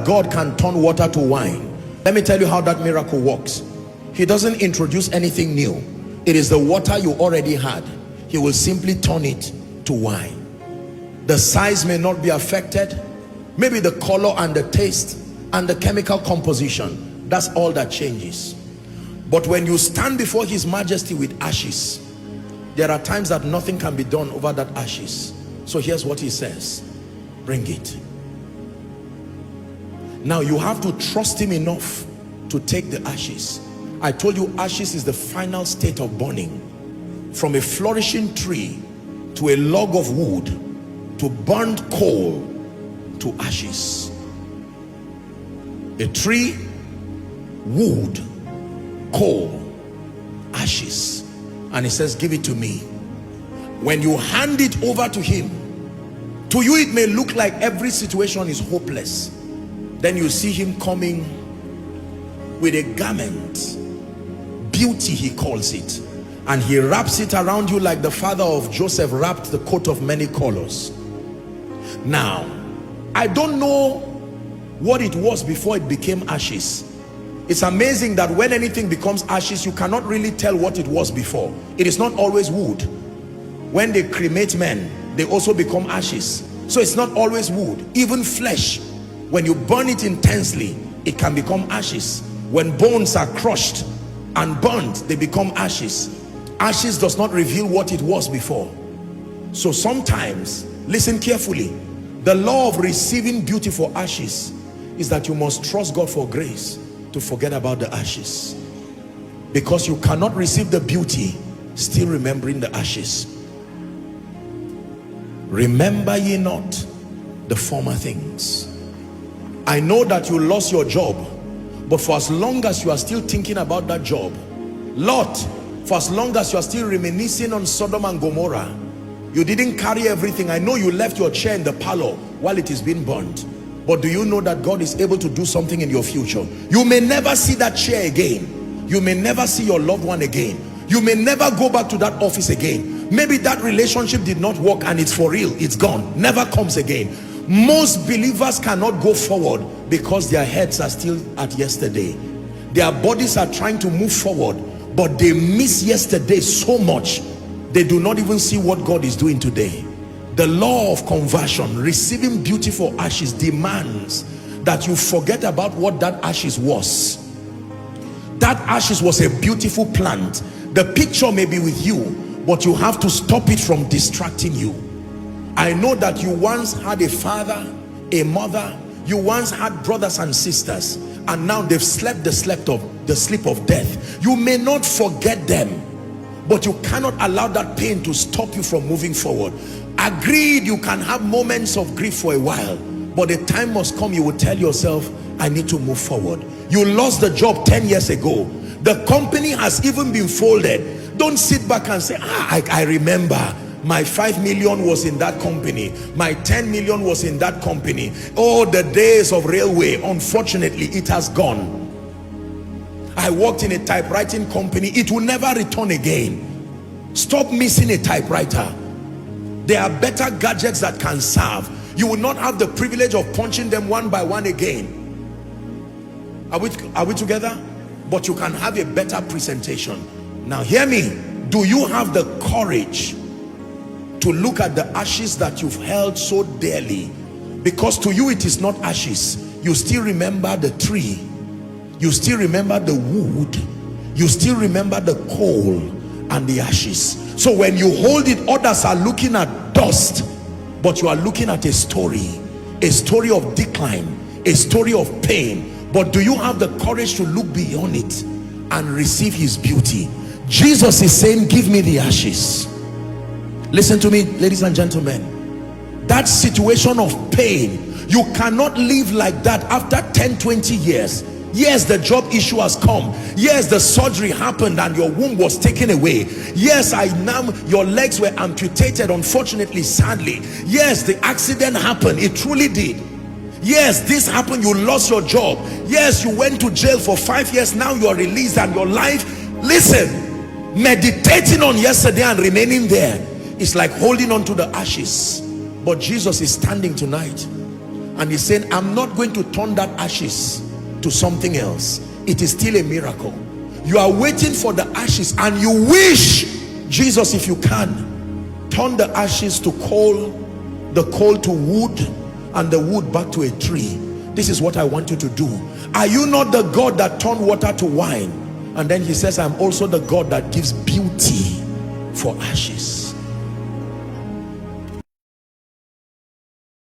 God can turn water to wine. Let me tell you how that miracle works. He doesn't introduce anything new. It is the water you already had. He will simply turn it to wine. The size may not be affected. Maybe the color and the taste and the chemical composition, that's all that changes. But when you stand before His Majesty with ashes, there are times that nothing can be done over that ashes. So here's what He says: bring it. Now you have to trust Him enough to take the ashes. I told you ashes is the final state of burning. From a flourishing tree to a log of wood to burnt coal to ashes. A tree, wood, coal, ashes. And He says, give it to me. When you hand it over to Him, to you it may look like every situation is hopeless. Then you see Him coming with a garment, beauty He calls it, and He wraps it around you like the father of Joseph wrapped the coat of many colors. Now, I don't know what it was before it became ashes. It's amazing that when anything becomes ashes, you cannot really tell what it was before. It is not always wood. When they cremate men, they also become ashes. So it's not always wood. Even flesh, when you burn it intensely, it can become ashes. When bones are crushed and burnt, they become ashes. Ashes does not reveal what it was before. So sometimes, listen carefully, the law of receiving beauty for ashes is that you must trust God for grace to forget about the ashes, because you cannot receive the beauty still remembering the ashes. Remember ye not the former things. I know that you lost your job, but for as long as you are still thinking about that job, Lot, for as long as you are still reminiscing on Sodom and Gomorrah, you didn't carry everything. I know you left your chair in the parlor while it is being burnt, but do you know that God is able to do something in your future? You may never see that chair again. You may never see your loved one again. You may never go back to that office again. Maybe that relationship did not work and it's for real, it's gone, never comes again. Most believers cannot go forward because their heads are still at yesterday. Their bodies are trying to move forward, but they miss yesterday so much, they do not even see what God is doing today. The law of conversion, receiving beauty for ashes, demands that you forget about what that ashes was. That ashes was a beautiful plant. The picture may be with you, but you have to stop it from distracting you. I know that you once had a father, a mother, you once had brothers and sisters, and now they've slept the sleep of death. You may not forget them, but you cannot allow that pain to stop you from moving forward. Agreed, you can have moments of grief for a while, but the time must come you will tell yourself, I need to move forward. You lost the job 10 years ago. The company has even been folded. Don't sit back and say, I remember. My 5 million was in that company. My 10 million was in that company. Oh, the days of railway. Unfortunately, it has gone. I worked in a typewriting company. It will never return again. Stop missing a typewriter. There are better gadgets that can serve. You will not have the privilege of punching them one by one again. Are we together? But you can have a better presentation. Now hear me. Do you have the courage to look at the ashes that you've held so dearly? Because to you it is not ashes. You still remember the tree. You still remember the wood. You still remember the coal and the ashes. So when you hold it, others are looking at dust, but you are looking at a story of decline, a story of pain. But do you have the courage to look beyond it and receive His beauty? Jesus is saying, give me the ashes. Listen to me, ladies and gentlemen. That situation of pain, you cannot live like that after 10-20 years. Yes, the job issue has come. Yes, the surgery happened and your womb was taken away. Yes, your legs were amputated, unfortunately, sadly. Yes, the accident happened. It truly did. Yes, this happened. You lost your job. Yes, you went to jail for 5 years. Now you are released and your life, listen, meditating on yesterday and remaining there, it's like holding on to the ashes. But Jesus is standing tonight And he's saying, I'm not going to turn that ashes to something else. It is still a miracle. You are waiting for the ashes, and you wish, Jesus, if you can, turn the ashes to coal, the coal to wood, and the wood back to a tree. This is what I want you to do. Are you not the God that turned water to wine? And then he says, I'm also the God that gives beauty for ashes.